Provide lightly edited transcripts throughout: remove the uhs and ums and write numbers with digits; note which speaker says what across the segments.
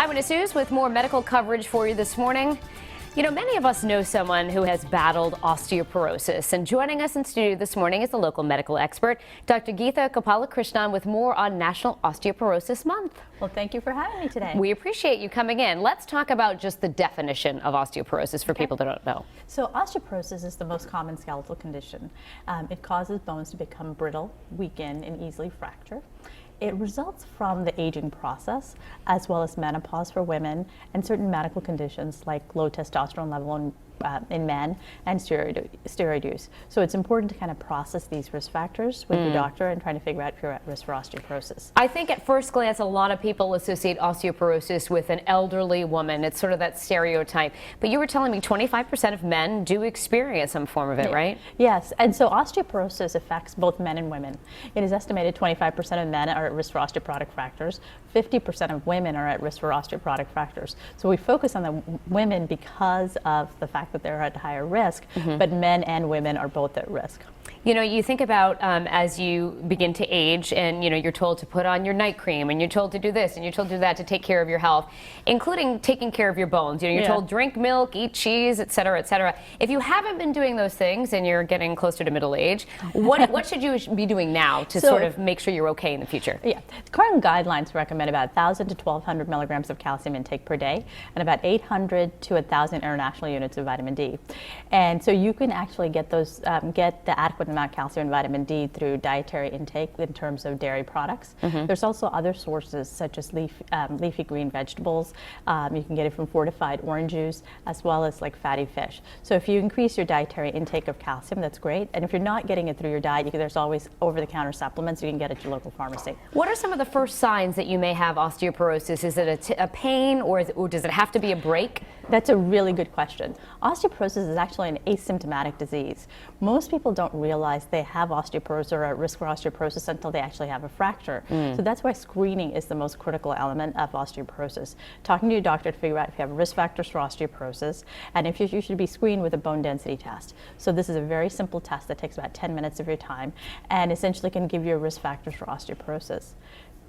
Speaker 1: Eyewitness News with more medical coverage for you this morning. You know, many of us know someone who has battled osteoporosis, and joining us in studio this morning is the local medical expert, Dr. Geetha Gopalakrishnan, with more on National Osteoporosis Month.
Speaker 2: Well, thank you for having me today.
Speaker 1: We appreciate you coming in. Let's talk about just the definition of osteoporosis for people that don't know.
Speaker 2: So osteoporosis is the most common skeletal condition. It causes bones to become brittle, weaken, and easily fracture. It results from the aging process, as well as menopause for women and certain medical conditions like low testosterone level in men and steroid use. So it's important to kind of process these risk factors with your doctor and trying to figure out if you're at risk for osteoporosis.
Speaker 1: I think at first glance, a lot of people associate osteoporosis with an elderly woman. It's sort of that stereotype. But you were telling me 25% of men do experience some form of it, right?
Speaker 2: Yes, and so osteoporosis affects both men and women. It is estimated 25% of men are at risk for osteoporotic fractures. 50% of women are at risk for osteoporotic fractures. So we focus on the women because of the fact that they're at higher risk, but men and women are both at risk.
Speaker 1: You know, you think about as you begin to age and, you know, you're told to put on your night cream and you're told to do this and you're told to do that to take care of your health, including taking care of your bones. You know, you're told drink milk, eat cheese, et cetera, et cetera. If you haven't been doing those things and you're getting closer to middle age, what should you be doing now to sort of make sure you're okay in the future?
Speaker 2: Yeah, the current guidelines recommend about 1,000 to 1,200 milligrams of calcium intake per day and about 800 to 1,000 international units of vitamin D. And so you can actually get those, get the adequate amount of calcium and vitamin D through dietary intake in terms of dairy products. There's also other sources such as leafy green vegetables. You can get it from fortified orange juice as well as like fatty fish. So if you increase your dietary intake of calcium, that's great. And if you're not getting it through your diet, there's always over-the-counter supplements you can get at your local pharmacy.
Speaker 1: What are some of the first signs that you may have osteoporosis? Is it a pain or does it have to be a break?
Speaker 2: That's a really good question. Osteoporosis is actually an asymptomatic disease. Most people don't realize they have osteoporosis or are at risk for osteoporosis until they actually have a fracture. So that's why screening is the most critical element of osteoporosis. Talking to your doctor to figure out if you have risk factors for osteoporosis and if you should be screened with a bone density test. So this is a very simple test that takes about 10 minutes of your time and essentially can give you risk factors for osteoporosis.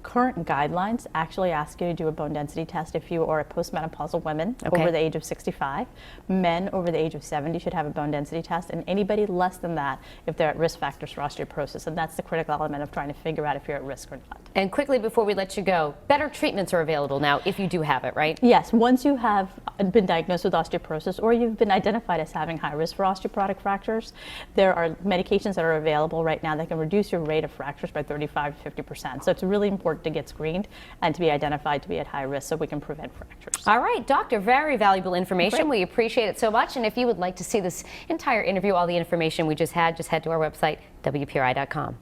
Speaker 2: Current guidelines actually ask you to do a bone density test if you are a postmenopausal woman over the age of 65. Men over the age of 70 should have a bone density test, and anybody less than that if they're at risk factors for osteoporosis. And that's the critical element of trying to figure out if you're at risk or not.
Speaker 1: And quickly before we let you go, better treatments are available now if you do have it, right?
Speaker 2: Yes, once you have been diagnosed with osteoporosis or you've been identified as having high risk for osteoporotic fractures, there are medications that are available right now that can reduce your rate of fractures by 35 to 50%. So it's really important to get screened and to be identified to be at high risk so we can prevent fractures.
Speaker 1: All right, doctor, very valuable information. We appreciate it so much. And if you would like to see this entire interview, all the information we just head to our website, WPRI.com.